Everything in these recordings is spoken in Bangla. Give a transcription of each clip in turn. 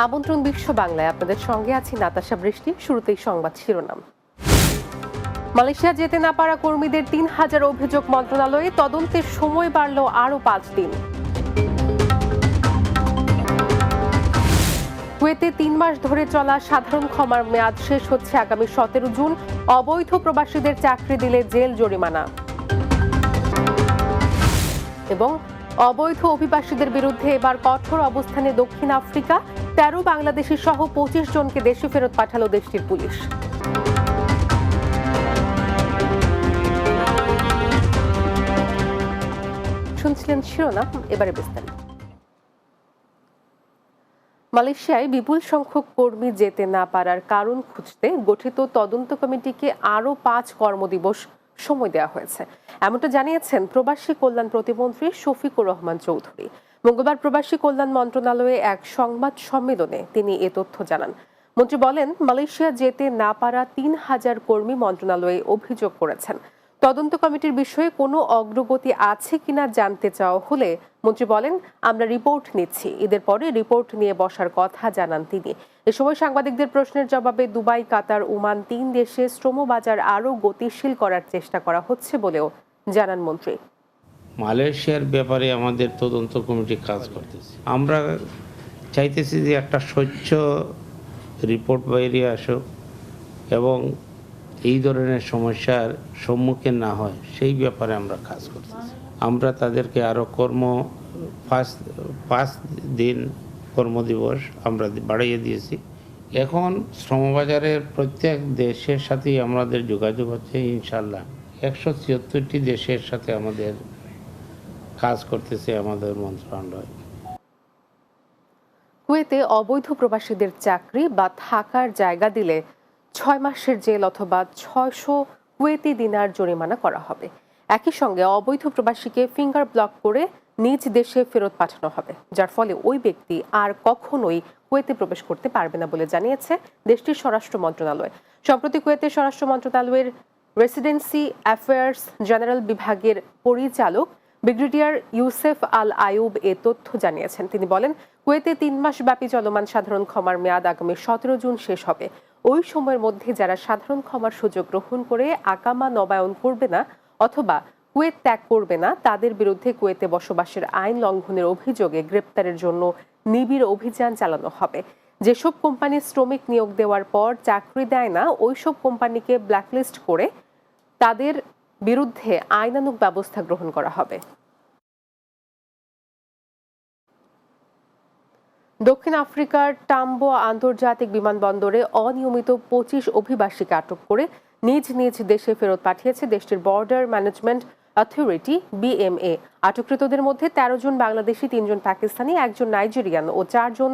আমন্ত্রণ বিশ্ব বাংলায় আপনাদের সঙ্গে আছি নাতাশা বৃষ্টি। শুরুতেই সংবাদ শিরোনাম। মালয়েশিয়া যেতে না পারা কর্মীদের ৩,০০০ অভিযোগ মন্ত্রণালয়ে, তদন্তের সময় বাড়ল আরও ৫ দিন। কুয়েতে ৩ মাস ধরে চলা সাধারণ ক্ষমার মেয়াদ শেষ হচ্ছে আগামী ১৭ জুন। অবৈধ প্রবাসীদের চাকরি দিলে জেল জরিমানা। এবং অবৈধ অভিবাসীদের বিরুদ্ধে এবার কঠোর অবস্থানে দক্ষিণ আফ্রিকা। ১৩ বাংলাদেশি সহ ২৫ জনকে দেশে ফেরত পাঠালো দেশটির পুলিশ। শুনছিলেন শিরোনাম, এবারে বিস্তারিত। মালয়েশিয়ায় বিপুল সংখ্যক কর্মী যেতে না পারার কারণ খুঁজতে গঠিত তদন্ত কমিটিকে আরও ৫ কর্মদিবস সময় দেওয়া হয়েছে, এমনটা জানিয়েছেন প্রবাসী কল্যাণ প্রতিমন্ত্রী শফিকুর রহমান চৌধুরী। মঙ্গলবার প্রবাসী কল্যাণ মন্ত্রণালয়ে এক সংবাদ সম্মেলনে তিনি এ তথ্য জানান। মন্ত্রী বলেন, মালয়েশিয়া যেতে না পারা ৩,০০০ কর্মী মন্ত্রণালয়ে অভিযোগ করেছেন। তদন্ত কমিটির বিষয়ে কোনো অগ্রগতি আছে কিনা জানতে চাওয়া হলে মন্ত্রী বলেন, আমরা রিপোর্ট নিচ্ছি, ঈদের পরে রিপোর্ট নিয়ে বসার কথা জানান তিনি। এ সময় সাংবাদিকদের প্রশ্নের জবাবে দুবাই, কাতার, ওমান ৩ দেশে শ্রম বাজার আরও গতিশীল করার চেষ্টা করা হচ্ছে বলেও জানান মন্ত্রী। মালয়েশিয়ার ব্যাপারে আমাদের তদন্ত কমিটি কাজ করতেছে। আমরা চাইতেছি যে একটা স্বচ্ছ রিপোর্ট বাইরে আসুক এবং এই ধরনের সমস্যার সম্মুখীন না হয় সেই ব্যাপারে আমরা কাজ করতেছি। আমরা তাদেরকে আরও পাঁচ দিন কর্মদিবস আমরা বাড়িয়ে দিয়েছি। এখন শ্রমবাজারের প্রত্যেক দেশের সাথেই আমাদের যোগাযোগ হচ্ছে। ইনশাল্লাহ ১৭৬টি দেশের সাথে আমাদের কাজ করতেছে আমাদের মন্ত্রণালয়। কুয়েতে অবৈধ প্রবাসীদের চাকরি বা থাকার জায়গা দিলে ৬ মাসের জেল অথবা ৬০০ কুয়েতি দিনার জরিমানা করা হবে। একই সঙ্গে অবৈধ প্রবাসীকে ফিঙ্গার ব্লক করে নিজ দেশে ফেরত পাঠানো হবে, যার ফলে ওই ব্যক্তি আর কখনোই কুয়েতে প্রবেশ করতে পারবে না বলে জানিয়েছে দেশটির স্বরাষ্ট্র মন্ত্রণালয়। সম্প্রতি কুয়েতের স্বরাষ্ট্র মন্ত্রণালয়ের রেসিডেন্সি অ্যাফেয়ার্স জেনারেল বিভাগের পরিচালক ব্রিগেডিয়ার ইউসেফ আল আয়ুব এ তথ্য জানিয়েছেন। তিনি বলেন, কুয়েতে ৩ মাস ব্যাপী চলমান সাধারণ ক্ষমার মেয়াদ আগামী ১৭ জুন শেষ হবে। ওই সময়ের মধ্যে যারা সাধারণ ক্ষমার সুযোগ গ্রহণ করে আকামা নবায়ন করবে না অথবা কুয়েত ত্যাগ করবে না, তাদের বিরুদ্ধে কুয়েতে বসবাসের আইন লঙ্ঘনের অভিযোগে গ্রেপ্তারের জন্য নিবিড় অভিযান চালানো হবে। যেসব কোম্পানি শ্রমিক নিয়োগ দেওয়ার পর চাকরি দেয় না, ওইসব কোম্পানিকে ব্ল্যাকলিস্ট করে তাদের বিরুদ্ধে আইনানুগ ব্যবস্থা গ্রহণ করা হবে। দক্ষিণ আফ্রিকার টাম্বো আন্তর্জাতিক বিমানবন্দরে অনিয়মিত ২৫ অভিবাসীকে আটক করে নিজ নিজ দেশে ফেরত পাঠিয়েছে দেশটির বর্ডার ম্যানেজমেন্ট অথরিটি BMA। আটককৃতদের মধ্যে ১৩ জন বাংলাদেশি, ৩ জন পাকিস্তানি, ১ জন নাইজেরিয়ান ও ৪ জন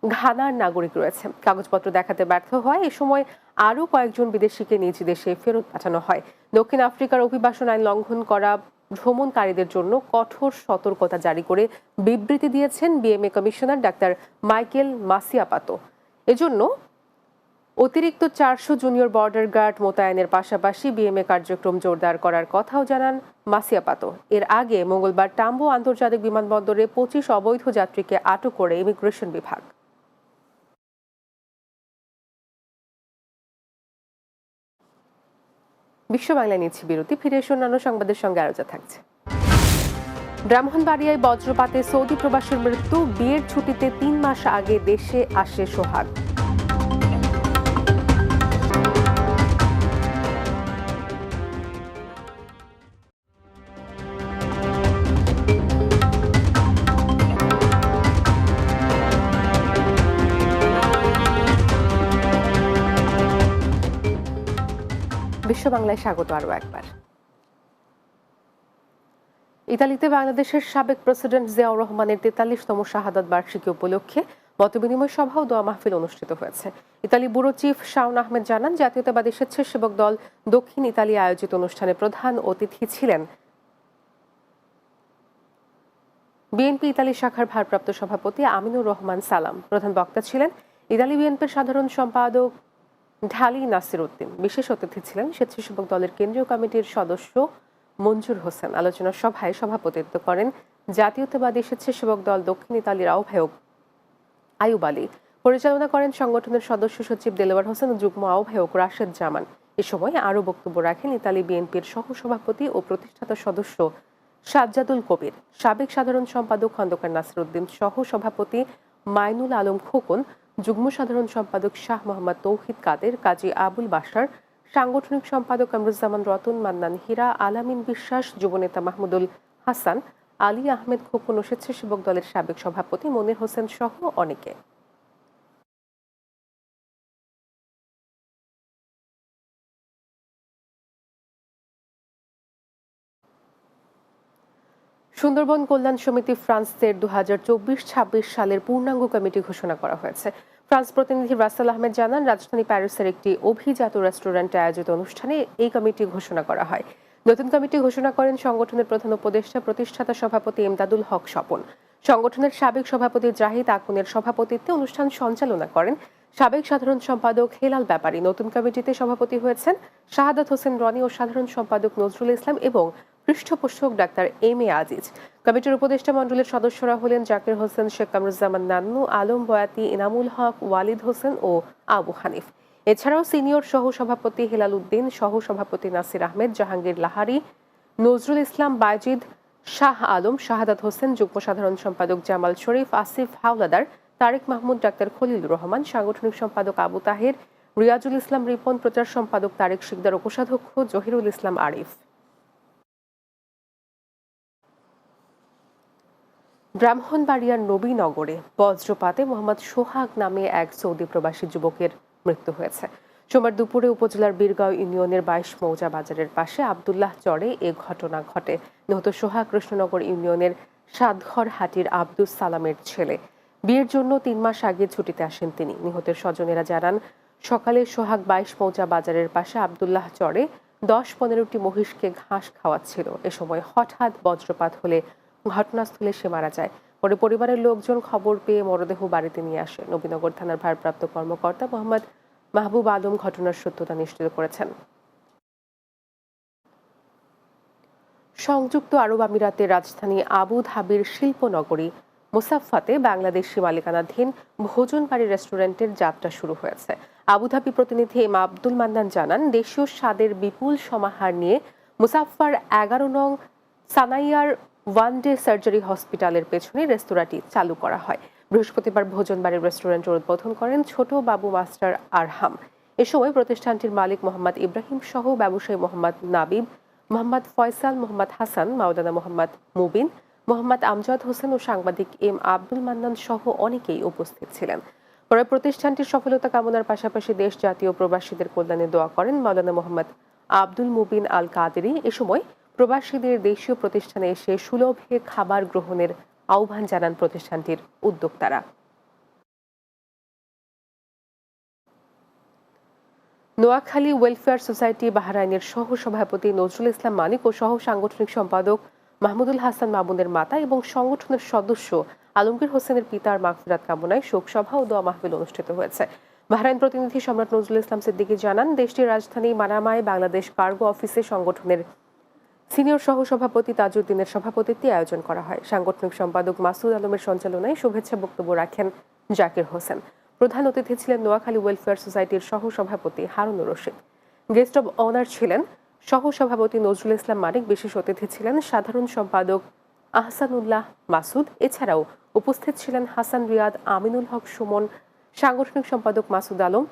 ঘানার নাগরিক রয়েছে। কাগজপত্র দেখাতে ব্যর্থ হয় এ সময় আরও কয়েকজন বিদেশিকে নিজ দেশে ফেরত পাঠানো হয়। দক্ষিণ আফ্রিকার অভিবাসন আইন লঙ্ঘন করা ভ্রমণকারীদের জন্য কঠোর সতর্কতা জারি করে বিবৃতি দিয়েছেন BMA কমিশনার ডাক্তার মাইকেল মাসিয়াপাতো। এজন্য অতিরিক্ত ৪০০ জুনিয়র বর্ডার গার্ড মোতায়েনের পাশাপাশি BMA কার্যক্রম জোরদার করার কথাও জানান মাসিয়াপাতো। এর আগে মঙ্গলবার টাম্বো আন্তর্জাতিক বিমানবন্দরে ২৫ অবৈধ যাত্রীকে আটক করে ইমিগ্রেশন বিভাগ। বিশ্ব বাংলায় নিচ্ছি বিরতি, ফিরে এসে অন্যান্য সংবাদের সঙ্গে আরও থাকছে। ব্রাহ্মণবাড়িয়ায় বজ্রপাতে সৌদি প্রবাসীর মৃত্যু, বিয়ের ছুটিতে ৩ মাস আগে দেশে আসে সোহাগ। বিশ্ব বাংলায় স্বাগত আরও একবার। ইতালিতে বাংলাদেশের সাবেক প্রেসিডেন্ট জিয়াউর রহমানের ৪৩তম শাহাদাত বার্ষিকী উপলক্ষে মতবিনিময় সভা ও দোয়া মাহফিল অনুষ্ঠিত হয়েছে। Italy bureau chief Shaon Ahmed জানান, জাতীয়তাবাদী স্বেচ্ছাসেবক দল দক্ষিণ ইতালি আয়োজিত অনুষ্ঠানে প্রধান অতিথি ছিলেন বিএনপি ইতালি শাখার ভারপ্রাপ্ত সভাপতি আমিনুর রহমান সালাম। প্রধান বক্তা ছিলেন ইতালি বিএনপির সাধারণ সম্পাদক ঢালি নাসির উদ্দিন। বিশেষ অতিথি ছিলেন স্বেচ্ছাসেবক দলের কেন্দ্রীয় কমিটির সদস্য মঞ্জুর হোসেন। আলোচনা সভায় সভাপতিত্ব করেন জাতীয়তাবাদী স্বেচ্ছাসেবক দল দক্ষিণ ইতালির আহ্বায়ক আয়ুব আলী। পরিচালনা করেন সংগঠনের সদস্য সচিব দেলোয়ার হোসেন ও যুগ্ম আহ্বায়ক রাশেদ জামান। এ সময় আরও বক্তব্য রাখেন ইতালি বিএনপির সহসভাপতি ও প্রতিষ্ঠাতা সদস্য সাজ্জাদুল কবির, সাবেক সাধারণ সম্পাদক খন্দকার নাসির উদ্দিন, সহ সভাপতি মাইনুল আলম খোকন, যুগ্ম সাধারণ সম্পাদক শাহ মোহাম্মদ তৌহিদ কাদের, কাজী আবুল বাশার, সাংগঠনিক সম্পাদক কামরুজ্জামান রতন, মান্নান হীরা, আলামিন বিশ্বাস, যুবনেতা মাহমুদুল হাসান, আলী আহমেদ খোকন ও স্বেচ্ছাসেবক দলের সাবেক সভাপতি মনির হোসেন সহ অনেকে। সুন্দরবন কল্যাণ সমিতি ফ্রান্সের 2024-26 সালের পূর্ণাঙ্গ কমিটি ঘোষণা করা হয়েছে। ফ্রান্স প্রতিনিধি রাসেল আহমেদ জানান, রাজধানী প্যারিসের একটি অভিজাত রেস্টুরেন্টে আয়োজিত অনুষ্ঠানে এই কমিটি ঘোষণা করা হয়। নতুন কমিটি ঘোষণা করেন সংগঠনের প্রধান উপদেষ্টা প্রতিষ্ঠাতা সভাপতি এমদাদুল হক স্বপন। সংগঠনের সাবেক সভাপতি জাহিদ আকুনের সভাপতিত্বে অনুষ্ঠান সঞ্চালনা করেন সাবেক সাধারণ সম্পাদক হেলাল ব্যাপারী। নতুন কমিটিতে সভাপতি হয়েছেন শাহাদাত হোসেন রনি ও সাধারণ সম্পাদক নজরুল ইসলাম এবং পৃষ্ঠপোষক ডাক্তার এম এ আজিজ। কমিটির উপদেষ্টা মণ্ডলের সদস্যরা হলেন জাকির হোসেন, শেখ কামরুজ্জামান নান্নু, আলম বয়াতি, ইনামুল হক, ওয়ালিদ হোসেন ও আবু হানিফ। এছাড়াও সিনিয়র সহ সভাপতি হেলাল উদ্দিন, সহ সভাপতি নাসির আহমেদ, জাহাঙ্গীর লাহারি, নজরুল ইসলাম বাজিদ, শাহ আলম, শাহাদাত হোসেন, যুগ্ম সাধারণ সম্পাদক জামাল শরীফ, আসিফ হাওলাদার, তারেক মাহমুদ, ডাক্তার খলিলুর রহমান, সাংগঠনিক সম্পাদক আবু তাহের, রিয়াজুল ইসলাম রিপন, প্রচার সম্পাদক তারেক শিকদার ও কোষাধ্যক্ষ জহিরুল ইসলাম আরিফ। ব্রাহ্মণবাড়িয়ার নবীনগরে বজ্রপাতে মোহাম্মদ সোহাগ নামে এক সৌদি প্রবাসী যুবকের মৃত্যু হয়েছে। সোমবার দুপুরে উপজেলার বীরগাঁও ইউনিয়নের 22 মৌজা বাজারের পাশে আবদুল্লাহ চরে এ ঘটনা ঘটে। নিহত সোহাগ কৃষ্ণনগর ইউনিয়নের সাতঘর হাটির আব্দুস সালামের ছেলে। বিয়ের জন্য 3 মাস আগে ছুটিতে আসেন তিনি। নিহতের স্বজনেরা জানান, সকালে সোহাগ 22 মৌজা বাজারের পাশে আবদুল্লাহ চরে 10-15টি মহিষকে ঘাস খাওয়াচ্ছিল। এ সময় হঠাৎ বজ্রপাত হলে ঘটনাস্থলে সে মারা যায়। পরে পরিবারের লোকজন খবর পেয়ে মরদেহ বাড়িতে নিয়ে আসে। নবীনগর থানার ভারপ্রাপ্ত কর্মকর্তা মোহাম্মদ মাহবুব আলম ঘটনার সত্যতা নিশ্চিত করেছেন। সংযুক্ত আরব আমিরাতের রাজধানী আবু ধাবির শিল্পনগরী মুসাফফাতে বাংলাদেশি মালিকানাধীন ভোজন বাড়ি রেস্টুরেন্টের যাত্রা শুরু হয়েছে। আবুধাবি প্রতিনিধি এম আব্দুল মান্নান জানান, দেশীয় স্বাদের বিপুল সমাহার নিয়ে মুসাফফার 11 নং সানাইয়ার ওয়ান ডে সার্জারি হসপিটালের পেছনে রেস্তোরাঁটি চালু করা হয়। বৃহস্পতিবার ভোজন বাড়ির রেস্টুরেন্টের উদ্বোধন করেন ছোট বাবু মাস্টার আরহাম। এ সময় প্রতিষ্ঠানটির মালিক মোহাম্মদ ইব্রাহিম সহ ব্যবসায়ী মোহাম্মদ নাবিব, মোহাম্মদ ফয়সাল, মোহাম্মদ হাসান, মাওলানা মোহাম্মদ মুবিন, মোহাম্মদ আমজাদ হোসেন ও সাংবাদিক এম আব্দুল মান্নান সহ অনেকেই উপস্থিত ছিলেন। পরে প্রতিষ্ঠানটির সফলতা কামনার পাশাপাশি দেশ জাতীয় প্রবাসীদের কল্যাণে দোয়া করেন মাওলানা মোহাম্মদ আব্দুল মুবিন আল কাদেরি। এ সময় প্রবাসীদের দেশীয় প্রতিষ্ঠানে এসে সুলভে খাবার গ্রহণের আহ্বান জানান প্রতিষ্ঠানটির উদ্যোক্তারা। নোয়াখালী ওয়েলফেয়ার সোসাইটি বাহরাইনের সহ সভাপতি নজরুল ইসলাম মানিক ও সহ সাংগঠনিক সম্পাদক মাহমুদুল হাসান মামুনের মাতা এবং সংগঠনের সদস্য আলমগীর হোসেনের পিতার মাগফিরাত কামনায় শোকসভা ও দোয়া মাহফিল অনুষ্ঠিত হয়েছে। বাহরাইন প্রতিনিধি সম্রাট নজরুল ইসলাম সিদ্দিকী জানান, দেশটির রাজধানী মানামায় বাংলাদেশ কার্গো অফিসে সংগঠনের সিনিয়র সহ সভাপতি তাজউদ্দিনের সভাপতিত্বে আয়োজন করা হয়। সাংগঠনিক সম্পাদক মাসুদ আলমের সঞ্চালনায় শুভেচ্ছা বক্তব্য রাখেন জাকির হোসেন। প্রধান অতিথি ছিলেন নোয়াখালী ওয়েলফেয়ার সোসাইটির সহ সভাপতি Harunur Rashid. Guest of honour ছিলেন সহ সভাপতি নজরুল ইসলাম মানিক। বিশেষ অতিথি ছিলেন সাধারণ সম্পাদক আহসানুল্লাহ মাসুদ। এছাড়াও উপস্থিত ছিলেন হাসান রিয়াদ, আমিনুল হক সুমন, সাংগঠনিক সম্পাদক মাসুদ আলম,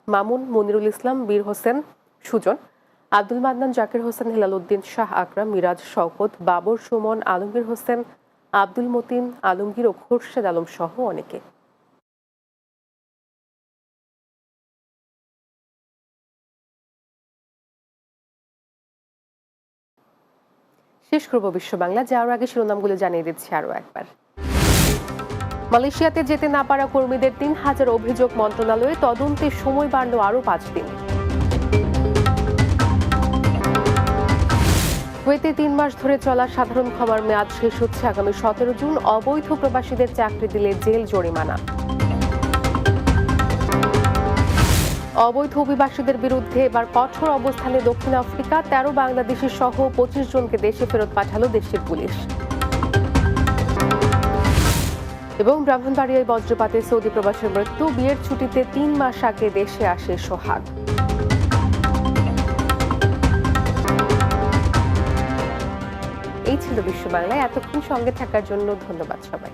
মামুন, মনিরুল ইসলাম, বীর হোসেন সুজন, আব্দুল মান্নান, জাকির হোসেন, হেলাল উদ্দিন, শাহ আকরাম, মিরাজ, শওকত, বাবর, সুমন, আলমগীর হোসেন, আব্দুল মতিন, আলমগীর ও খোরশেদ আলম সহ অনেকে। শেষ করব বিশ্ব বাংলা, যাওয়ার আগে শিরোনামগুলো জানিয়ে দিচ্ছি আরো একবার। মালয়েশিয়াতে যেতে না পারা কর্মীদের 3000 অভিযোগ মন্ত্রণালয়ে, তদন্তে সময় বাড়ল আরো 5 দিন। কুয়েতে 3 মাস ধরে চলা সাধারণ ক্ষমার মেয়াদ শেষ হচ্ছে আগামী 17 জুন। অবৈধ প্রবাসীদের চাকরি দিলে জেল জরিমানা। অবৈধ অভিবাসীদের বিরুদ্ধে এবার কঠোর অবস্থানে দক্ষিণ আফ্রিকা। 13 বাংলাদেশি সহ 25 জনকে দেশে ফেরত পাঠালো দেশটির পুলিশ। এবং ব্রাহ্মণবাড়িয়ায় বজ্রপাতে সৌদি প্রবাসীর মৃত্যু, বিয়ের ছুটিতে 3 মাস আগে দেশে আসে সোহাগ। এই ছিল বিশ্ব বাংলায়। এতক্ষণ সঙ্গে থাকার জন্য ধন্যবাদ সবাই।